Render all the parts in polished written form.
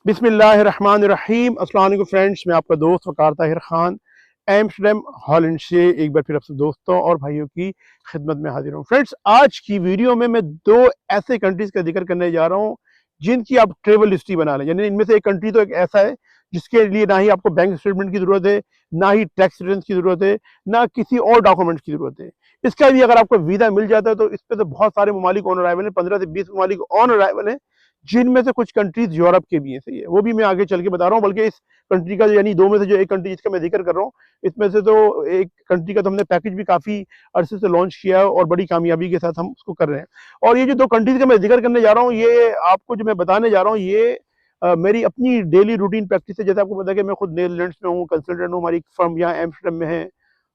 बिस्मिल्लाहिर्रहमानिर्रहीम। अस्सलाम वालेकुम फ्रेंड्स, मैं आपका दोस्त वकार ताहिर खान एम्स्टर्डम हॉलैंड से एक बार फिर आपसे दोस्तों और भाइयों की खिदमत में हाजिर हूँ। फ्रेंड्स, आज की वीडियो में मैं दो ऐसे कंट्रीज़ का जिक्र करने जा रहा हूँ जिनकी आप ट्रेवल हिस्ट्री बना लें। यानी इनमें से एक कंट्री तो एक ऐसा है जिसके लिए ना ही आपको बैंक स्टेटमेंट की ज़रूरत है, ना ही टैक्स रिटर्न की ज़रूरत है, ना किसी और डॉक्यूमेंट्स की ज़रूरत है। इसका भी अगर आपको वीज़ा मिल जाता है तो इस पर तो बहुत सारे ममालिक ऑन अराइवल हैं, 15 से 20 ममालिक ऑन अराइवल हैं, जिनमें से कुछ कंट्रीज यूरोप के भी हैं। सही है, वो भी मैं आगे चल के बता रहा हूँ। बल्कि इस कंट्री का यानी दो में से जो एक कंट्री जिसका मैं जिक्र कर रहा हूँ, इसमें से तो एक कंट्री का तो हमने पैकेज भी काफ़ी अरसे से लॉन्च किया है और बड़ी कामयाबी के साथ हम उसको कर रहे हैं। और ये जो दो कंट्रीज का मैं जिक्र करने जा रहा हूँ, ये आपको जो मैं बताने जा रहा हूँ, ये मेरी अपनी डेली रूटीन प्रैक्टिस है। जैसे आपको पता है कि मैं खुद नीदरलैंड्स में हूँ, कंसल्टेंट हूँ, हमारी फर्म यहाँ एम्स्टर्डम में है,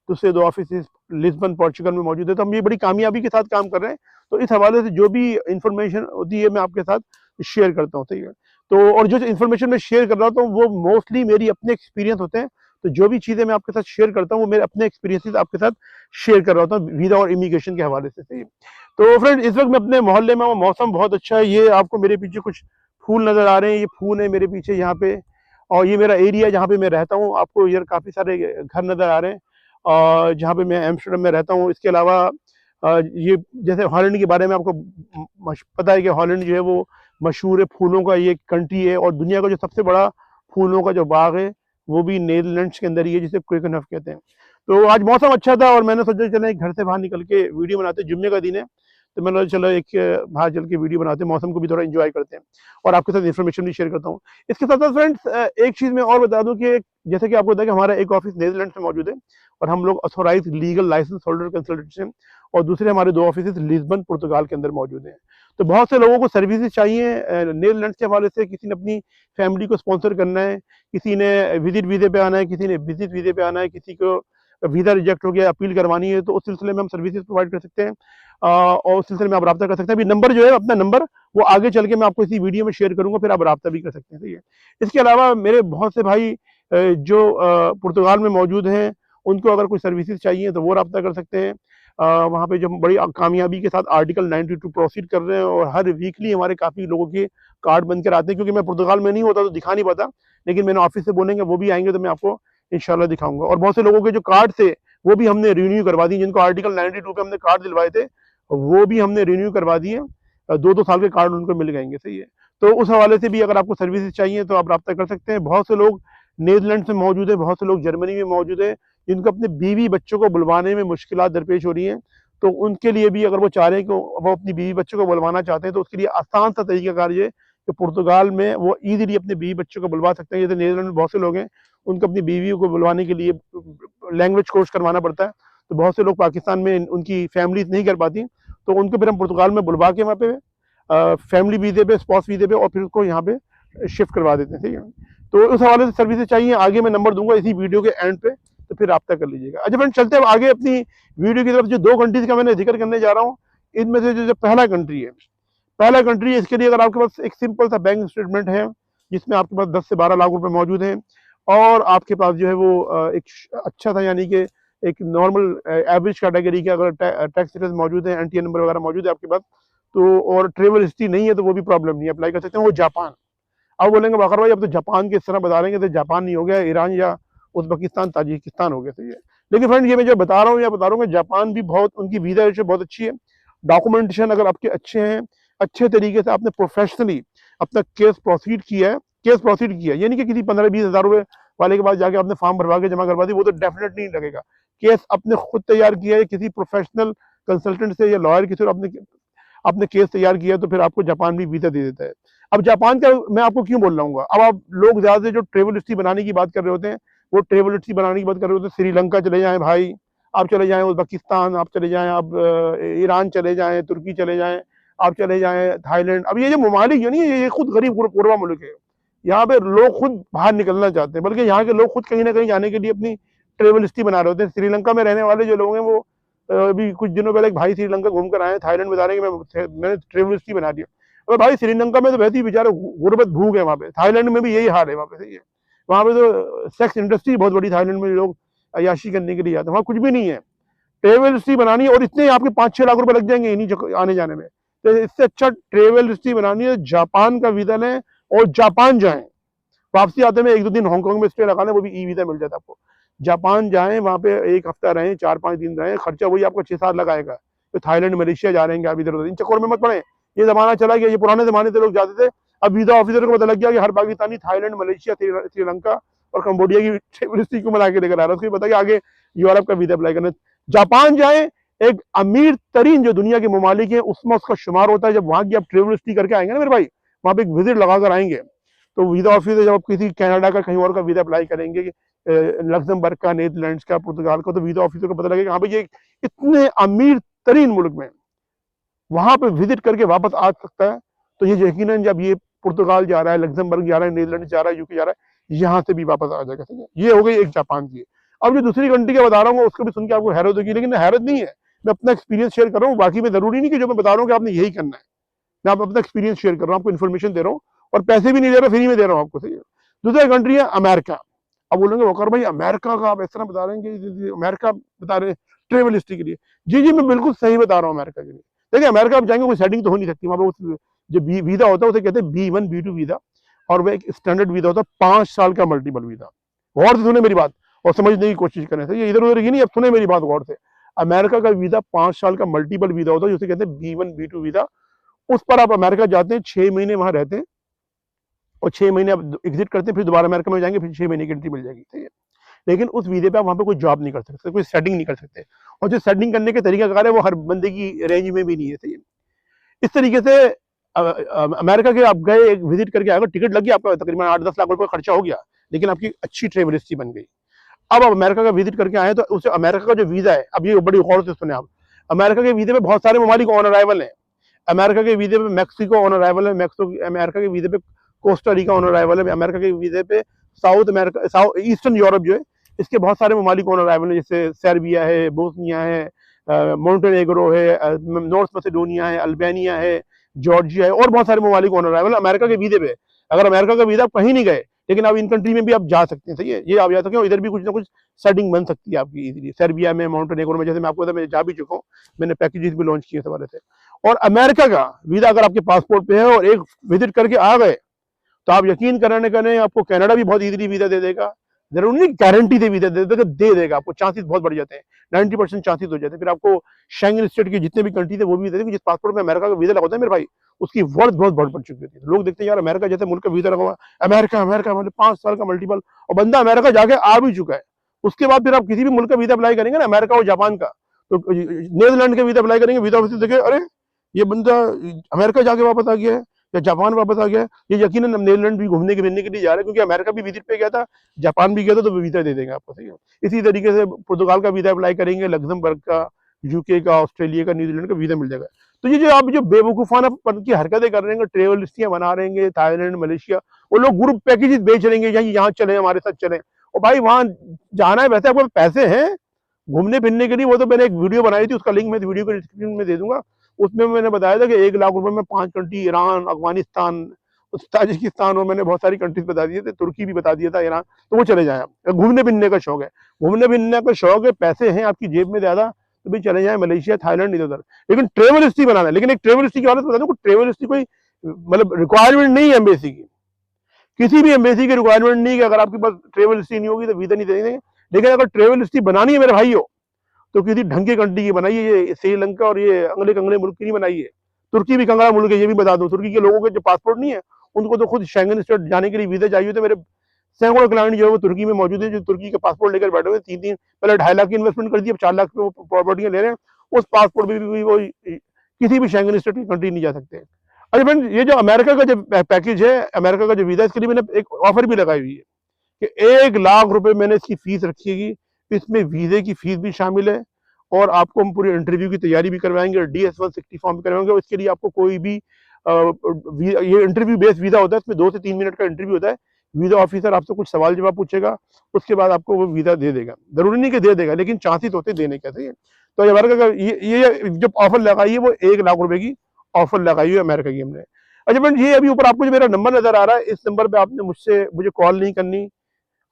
दूसरे दो ऑफिस लिस्बन पोर्चुगल में मौजूद है। तो हम ये बड़ी कामयाबी के साथ काम कर रहे हैं। तो इस हवाले से जो भी इंफॉर्मेशन होती है मैं आपके साथ शेयर करता हूँ। सही है, तो और जो इंफॉर्मेशन मैं शेयर कर रहा हूँ तो वो मोस्टली मेरी अपने एक्सपीरियंस होते हैं। तो जो भी चीज़ें मैं आपके साथ शेयर करता हूँ वो मेरे अपने एक्सपीरियंसेस आपके साथ शेयर कर रहा हूँ वीज़ा और इमिग्रेशन के हवाले से। सही है, तो फ्रेंड इस वक्त मैं अपने मोहल्ले में हूँ, मौसम बहुत अच्छा है। ये आपको मेरे पीछे कुछ फूल नज़र आ रहे हैं, ये फूल है मेरे पीछे यहाँ पे, और ये मेरा एरिया जहाँ पे मैं रहता हूँ। आपको यार काफ़ी सारे घर नज़र आ रहे हैं और जहाँ पे मैं एम्स्टर्डम में रहता हूँ। इसके अलावा ये जैसे हॉलैंड के बारे में आपको पता है कि हॉलैंड जो है वो मशहूर है फूलों का ये कंट्री है, और दुनिया का जो सबसे बड़ा फूलों का जो बाग है वो भी नीदरलैंड्स के अंदर ही है, जिसे क्वेकनहफ कहते हैं। तो आज मौसम अच्छा था और मैंने सोचा चलो एक घर से बाहर निकल के वीडियो बनाते, जुम्मे का दिन है तो मैंने चलो एक बाहर चल के वीडियो बनाते हैं, मौसम को भी थोड़ा एंजॉय करते हैं और आपके साथ इन्फॉर्मेशन भी शेयर करता हूँ। इसके साथ साथ फ्रेंड्स एक चीज़ मैं और बता दूँ कि जैसे कि आपको पता है कि हमारा एक ऑफिस नीदरलैंड्स में मौजूद है और हम लोग authorise legal licence holder consultant हैं, और दूसरे हमारे दो ऑफिस लिस्बन पुर्तगाल के अंदर मौजूद हैं। तो बहुत से लोगों को सर्विसेज चाहिए नीदरलैंड्स के हवाले से। किसी ने अपनी फैमिली को स्पॉन्सर करना है, किसी ने विजिट वीज़े पे आना है, किसी ने विजिट वीज़े पे आना है, किसी को वीज़ा रिजेक्ट हो गया अपील करवानी है, तो उस सिलसिले में हम सर्विसेज प्रोवाइड कर सकते हैं और उस सिलसिले में आप रब्ता कर सकते हैं। अभी नंबर जो है अपना नंबर वो आगे चल के मैं आपको इसी वीडियो में शेयर करूंगा, फिर आप रब्ता भी कर सकते हैं। सही है, इसके अलावा मेरे बहुत से भाई जो पुर्तगाल में मौजूद हैं, उनको अगर कोई सर्विसेज चाहिए तो वो रब्ता कर सकते हैं। वहाँ पे जो हम बड़ी कामयाबी के साथ आर्टिकल 92 प्रोसीड कर रहे हैं और हर वीकली हमारे काफ़ी लोगों के कार्ड बनकर आते हैं। क्योंकि मैं पुर्तगाल में नहीं होता तो दिखा नहीं पाता, लेकिन मैंने ऑफिस से बोलेंगे वो भी आएंगे तो मैं आपको इंशाल्लाह दिखाऊंगा। और बहुत से लोगों के जो कार्ड थे वो भी हमने रिन्यू करवा दिए, जिनको आर्टिकल 92 पे हमने कार्ड दिलवाए थे वो भी हमने रिन्यू करवा दिए। 2-2 साल के कार्ड उनको मिल जाएंगे। सही है, तो उस हवाले से भी अगर आपको सर्विसेज चाहिए तो आप रब्ता कर सकते हैं। बहुत से लोग नीदरलैंड्स में मौजूद है, बहुत से लोग जर्मनी में मौजूद है, जिनको अपने बीवी बच्चों को बुलवाने में मुश्किलात दरपेश हो रही हैं। तो उनके लिए भी अगर वो चाह रहे हैं कि वो अपनी बीवी बच्चों को बुलवाना चाहते हैं तो उसके लिए आसान सा तरीकाकार ये कि पुर्तगाल में वो ईजीली अपने बीवी बच्चों को बुलवा सकते हैं। जैसे नीदरलैंड में बहुत से लोग हैं, उनको अपनी बीवियों को बुलवाने के लिए लैंग्वेज कोर्स करवाना पड़ता है। तो बहुत से लोग पाकिस्तान में उनकी फैमिलीज नहीं कर पाती, तो उनको फिर हम पुर्तगाल में बुलवा के वहाँ पे फैमिली वीज़े पे, स्पॉस वीज़े पे, और फिर उसको यहाँ पे शिफ्ट करवा देते हैं। ठीक है, तो उस हवाले से सर्विसेज चाहिए, आगे मैं नंबर दूंगा इसी वीडियो के एंड पे, तो फिर रब्ता कर लीजिएगा। अच्छा फ्रेंड, चलते हैं आगे अपनी वीडियो की तरफ। जो दो कंट्रीज का मैंने जिक्र करने जा रहा हूँ, इनमें से जो पहला कंट्री है, इसके लिए अगर आपके पास एक सिंपल सा बैंक स्टेटमेंट है जिसमें आपके पास 10 से 12 लाख रुपए मौजूद हैं, और आपके पास जो है वो एक अच्छा था, यानी कि एक नॉर्मल एवरेज कैटेगरी के अगर टैक्स रिटर्न मौजूद है, एनटीए नंबर वगैरह मौजूद है आपके पास, तो और ट्रेवल हिस्ट्री नहीं है तो वो भी प्रॉब्लम नहीं, अप्लाई कर सकते हैं। वो जापान। अब बोलेंगे बाकर भाई अब तो जापान के इस तरह बता रहे हैं तो जापान नहीं हो गया, ईरान या उज़्बेकिस्तान ताजिकिस्तान हो गया। सही है, लेकिन फ्रेंड ये मैं जो बता रहा हूँ या बता रहा हूँ कि जापान भी बहुत, उनकी वीज़ा रेशो बहुत अच्छी है। डॉक्यूमेंटेशन अगर आपके अच्छे हैं, अच्छे तरीके से आपने प्रोफेशनली अपना केस प्रोसीड किया है, यानी कि किसी 15-20 हज़ार रुपये वाले के पास जाके आपने फॉर्म भरवा के जमा करवा दी, वो तो डेफिनेट नहीं लगेगा। केस अपने खुद तैयार किया है, किसी प्रोफेशनल कंसल्टेंट से या लॉयर की तरफ आपने केस तैयार किया, तो फिर आपको जापान भी वीज़ा दे देता है। अब जापान का मैं आपको क्यों बोल रहा हूँ, अब आप लोग ज़्यादा जो ट्रेवल हिस्ट्री बनाने की बात कर रहे होते हैं, वो ट्रेवल हिस्ट्री बनाने की बात कर रहे होते हैं श्रीलंका चले जाएं भाई, आप चले जाएं उज़्बेकिस्तान, आप चले जाएं, आप ईरान चले जाएं, तुर्की चले जाएं, आप चले जाएं थाईलैंड। अब ये जो ममालिक जो नहीं है, ये खुद गरीब गुरबा मुल्क है, यहाँ पे लोग खुद बाहर निकलना चाहते हैं, बल्कि यहाँ के लोग खुद कहीं ना कहीं जाने के लिए अपनी ट्रेवल हिस्ट्री बना रहे होते हैं। श्रीलंका में रहने वाले जो लोग हैं वो अभी कुछ दिनों पहले एक भाई श्रीलंका घूमकर आए, थाईलैंड बता रहे हैं कि मैंने ट्रेवल हिस्ट्री बना दी। और भाई श्रीलंका में तो वैसे ही बेचारे गुर्बत भूख है वहाँ पे, थाईलैंड में भी यही हाल है वहाँ पे। सही है, वहाँ पे तो सेक्स इंडस्ट्री बहुत बड़ी, थाईलैंड में लोग अयाशी करने के लिए जाते हैं, वहाँ कुछ भी नहीं है। ट्रेवल हिस्ट्री बनानी है और इतने आपके 5-6 लाख रुपए लग जाएंगे इन्हीं आने जाने में, तो इससे अच्छा ट्रेवल हिस्ट्री बनानी है, जापान का वीजा लें और जापान जाएं। वापसी आते में 1-2 दिन हांगकांग में स्टे लगाना, वो भी ई वीजा मिल जाता है आपको। जापान जाएं, वहाँ पे 1 हफ्ता रहें, 4-5 दिन रहें, खर्चा वही आपको 6-7 लाख आएगा। तो थाईलैंड मलेशिया जा रहे हैं आप इधर उधर, इन चक्कर में मत पड़े। ये जमाना चला गया, ये पुराने जमाने से लोग जाते थे। अब वीजा ऑफिसर को पता लग गया कि हर पाकिस्तानी थाईलैंड मलेशिया श्रीलंका और कंबोडिया की टूरिस्टी को बना के लेकर आ रहा है, उसको पता कि आगे यूरोप का वीजा अप्लाई करना। जापान जाए, एक अमीर तरीन जो दुनिया के ममालिक है उसमें उसका शुमार होता है। जब वहां की आप ट्रेवलिस्टी करके आएंगे ना मेरे भाई, वहां पे एक विजिट लगाकर आएंगे, तो वीजा ऑफिसर जब आप किसी कनाडा का कहीं और का वीजा अप्लाई करेंगे, लग्जमबर्ग का, नीदरलैंड्स का, पुर्तगाल का, तो वीजा ऑफिसर को पता लगेगा हाँ भाई ये इतने अमीर तरीन मुल्क में वहां पे विजिट करके वापस आ सकता है। तो ये यकीनन जब ये पुर्तगाल जा रहा है, लग्जमबर्ग जा रहा है, नीदरलैंड जा रहा है, यूके जा रहा है, यहाँ से भी वापस आ जाएगा। ठीक है, ये हो गई एक जापान की। अब जो दूसरी कंट्री का बता रहा हूँ उसको भी सुन के आपको हैरत होगी, लेकिन हैरत नहीं है, मैं अपना एक्सपीरियंस शेयर कर रहा हूँ। बाकी में जरूरी नहीं कि जो मैं बता रहा हूँ कि आपने यही करना है, मैं आप अपना एक्सपीरियंस शेयर कर रहा हूँ, आपको इन्फॉर्मेशन दे रहा हूँ और पैसे भी नहीं दे रहा, फ्री में दे रहा हूँ आपको। सही है। दूसरी कंट्री है अमेरिका। अब बोलेंगे वकार भाई अमेरिका का आप इस तरह बता रहे हैं कि अमेरिका बता रहे हैं ट्रेवल हिस्ट्री के लिए। जी जी मैं बिल्कुल सही बता रहा हूँ अमेरिका के लिए। देखिए अमेरिका आप जाएंगे कोई सेटिंग तो हो नहीं सकती वहाँ पे। जो वीजा होता है उसे कहते हैं B1 B2 वीजा, और वह एक स्टैंडर्ड वीजा होता है 5 साल का मल्टीपल वीजा। गौर से सुने मेरी बात और समझने की कोशिश करें। सही, इधर उधर ही नहीं, अब सुने मेरी बात गौर से। अमेरिका का वीजा 5 साल का मल्टीपल वीजा होता है, जिसे कहते हैं B1 B2 वीजा। उस पर आप अमेरिका जाते हैं, 6 महीने वहां रहते हैं और 6 महीने आप एग्जिट करते हैं, फिर दोबारा अमेरिका में जाएंगे, फिर 6 महीने की एंट्री मिल जाएगी। ठीक है, लेकिन उस वीजे पे आप वहां पे कोई जॉब नहीं कर सकते, कोई सेटिंग नहीं कर सकते, और जो सेटिंग करने के तरीका है वो हर बंदे की रेंज में भी नहीं है। सही है, इस तरीके से अमेरिका के आप गए, एक विजिट करके आएगा, टिकट लग गया आपका, तकरीबन 8-10 लाख रुपए खर्चा हो गया, लेकिन आपकी अच्छी ट्रेवल हिस्ट्री बन गई। अब आप अमेरिका का विजिट करके आए तो उसे अमेरिका का जो वीजा है, अब ये बड़ी गौर से सुने आप, अमेरिका के वीजे पे बहुत सारे ममालिक ऑन अराइवल है। अमेरिका के वीजे पे मैक्सिको ऑन अराइवल है, अमेरिका के वीजे पे कोस्टा रिका ऑन अराइवल है, अमेरिका के वीजे पे south America, south eastern Europe जो है इसके बहुत सारे ममालिक ऑन अराइवल है, जैसे सर्बिया है, बोस्निया है, मोंटेनेग्रो है, नॉर्थ मैसेडोनिया है, अल्बानिया है, जॉर्जिया है, और बहुत सारे ममालिक ऑन अराइवल अमेरिका के वीजे पे। अगर अमेरिका का वीजा कहीं नहीं गए, लेकिन आप इन कंट्री में भी आप जा सकते हैं। सही है, ये आप जा सकते हैं, इधर भी कुछ ना कुछ सेटिंग बन सकती है आपकी इजीली। सर्बिया में, मोंटेनेग्रो में, जैसे मैं आपको मैं जा भी चुका हूँ, मैंने पैकेजेस भी लॉन्च किए इस हवाले से। और अमेरिका का वीजा अगर आपके पासपोर्ट पे है और एक विजिट करके आ गए, तो आप यकीन कराने करें आपको कनाडा भी बहुत इजीली वीजा दे देगा। जरूर नहीं गारंटी से वीजा दे देगा आपको, चांसेस बहुत बढ़ जाते हैं, 90% चांसेस हो जाते हैं। फिर आपको शेंगन स्टेट के जितने भी कंट्री थे वो भी दे देंगे। जिस पासपोर्ट में अमेरिका का वीजा लगाता है मेरे भाई, उसकी वर्थ बहुत बढ़ चुकी होती है। लोग देखते हैं यार अमेरिका जैसे मुल्क का वीजा लगा हुआ, अमेरिका मतलब 5 साल का मल्टीपल, और बंदा अमेरिका जाके आ भी चुका है। उसके बाद फिर आप किसी भी मुल्क का वीजा अप्लाई करेंगे ना, अमेरिका और जापान का, तो नीदरलैंड का वीजा अप्लाई करेंगे, वीजा ऑफिस देखे अरे ये बंदा अमेरिका जाके वापस आ गया है या जापान वापस आ गया, ये यकीनन नीदरलैंड भी घूमने के लिए जा रहे हैं, क्योंकि अमेरिका भी विजिट पे गया था, जापान भी गया था, तो वीजा दे देंगे आपको। सही है, इसी तरीके से पुर्तगाल का वीजा अप्लाई करेंगे, लग्जमबर्ग का, यूके का, ऑस्ट्रेलिया का, न्यूजीलैंड का वीजा मिल जाएगा। तो ये जो आप जो बेवकूफाना की हरकतें कर रहे हैं, ट्रेवल लिस्टियां बना रहे हैं थाईलैंड मलेशिया, वो लोग ग्रुप पैकेजेस बेच रहे हैं, यहाँ चले हमारे साथ चले, और भाई वहां जाना है, वैसे आपको पैसे हैं घूमने फिरने के लिए। वो तो मैंने एक वीडियो बनाई थी, उसका लिंक मैं वीडियो के डिस्क्रिप्शन में दे दूंगा। उसमें मैंने बताया था कि 1 लाख रुपए में 5 कंट्री, ईरान, अफगानिस्तान, ताजिकिस्तान, और मैंने बहुत सारी कंट्रीज बता दिए थे, तुर्की भी बता दिया था, ईरान, तो वो चले जाए आप। घूमने फिरने का शौक है, घूमने फिरने का शौक है, पैसे हैं आपकी जेब में ज्यादा, तो भी चले जाए मलेशिया, थाईलैंड, इधर उधर। लेकिन ट्रेवल हिस्ट्री बनाना है, लेकिन एक ट्रेवल हिस्ट्री की बात बता दूं, ट्रेवल हिस्ट्री कोई मतलब रिक्वायरमेंट नहीं है एम्बेसी की, किसी भी एम्बेसी की रिक्वायरमेंट नहीं है कि अगर आपके पास ट्रेवल हिस्ट्री नहीं होगी तो वीजा नहीं देंगे। लेकिन अगर ट्रेवल हिस्ट्री बनानी है मेरे भाई हो, तो किसी ढंग की कंट्री की बनाइए, ये श्रीलंका और ये अंगले कंगले मुल्क की नहीं बनाइए। तुर्की भी कंगला मुल्क है, ये भी बता दो। तुर्की के लोगों के जो पासपोर्ट नहीं है, उनको तो खुद शेंगन स्टेट जाने के लिए वीजा चाहिए। तो मेरे सैकड़ों क्लाइंट जो है वो तुर्की में मौजूद है, जो तुर्की का पासपोर्ट लेकर बैठे हुए, 3-3 पहले 2.5 लाख की इन्वेस्टमेंट कर दी, अब 4 लाख पे प्रॉपर्टियां ले रहे हैं। उस पासपोर्ट भी वो किसी भी शेंगन स्टेट की कंट्री नहीं जा सकते। अच्छा फ्रेंड, ये जो अमेरिका का जो पैकेज है, अमेरिका का जो वीजा, इसके लिए मैंने एक ऑफर भी लगाई हुई है कि 1 लाख रुपए मैंने इसकी फीस रखी है। इसमें वीजे की फीस भी शामिल है, और आपको हम पूरी इंटरव्यू की तैयारी भी करवाएंगे, DS-160 फॉर्म भी करवाएंगे। इसके लिए आपको कोई भी ये इंटरव्यू बेस्ड वीजा होता है, इसमें 2 से 3 मिनट का इंटरव्यू होता है। वीजा ऑफिसर आपसे कुछ सवाल जवाब पूछेगा, उसके बाद आपको वो वीजा दे देगा। जरूरी नहीं कि दे देगा, लेकिन चांसेस होते देने के। सही है, तो अमेरिका का ये जो ऑफर लगाई है, वो 1 लाख रुपए की ऑफर लगाई है अमेरिका की हमने। अच्छा फ्रेंड, ये अभी ऊपर आपको जो मेरा नंबर नजर आ रहा है, इस नंबर पे आपने मुझे कॉल नहीं करनी,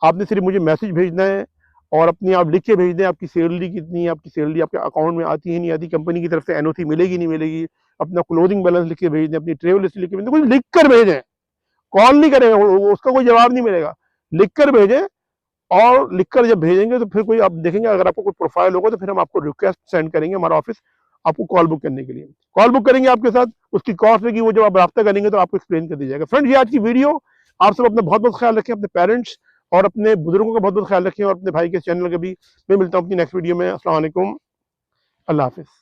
आपने सिर्फ मुझे मैसेज भेजना है, और अपनी आप लिख के भेज दें आपकी सैलरी कितनी है, आपकी सैलरी आपके अकाउंट में आती है नहीं आती, कंपनी की तरफ से NOC मिलेगी नहीं मिलेगी, अपना क्लोजिंग बैलेंस लिख के भेज दें, अपनी ट्रेवल हिस्ट्री लिख के भेज दें, कुछ लिख कर भेजें। कॉल नहीं करेंगे, उसका कोई जवाब नहीं मिलेगा। लिख कर भेजें, और लिखकर जब भेजेंगे तो फिर कोई आप देखेंगे, अगर आपको कोई प्रोफाइल होगा तो फिर हम आपको रिक्वेस्ट सेंड करेंगे, हमारा ऑफिस आपको कॉल बुक करने के लिए कॉल बुक करेंगे आपके साथ। उसकी कॉस्ट रहेगी, वो जब आप रब्ता करेंगे तो आपको एक्सप्लेन कर दिया जाएगा। फ्रेंड्स, ये आज की वीडियो। आप सब अपना बहुत बहुत ख्याल रखें, अपने पेरेंट्स और अपने बुजुर्गों का बहुत बहुत ख्याल रखें, और अपने भाई के चैनल का भी। मैं मिलता हूँ अपनी नेक्स्ट वीडियो में। अस्सलाम वालेकुम, अल्लाह हाफिज़।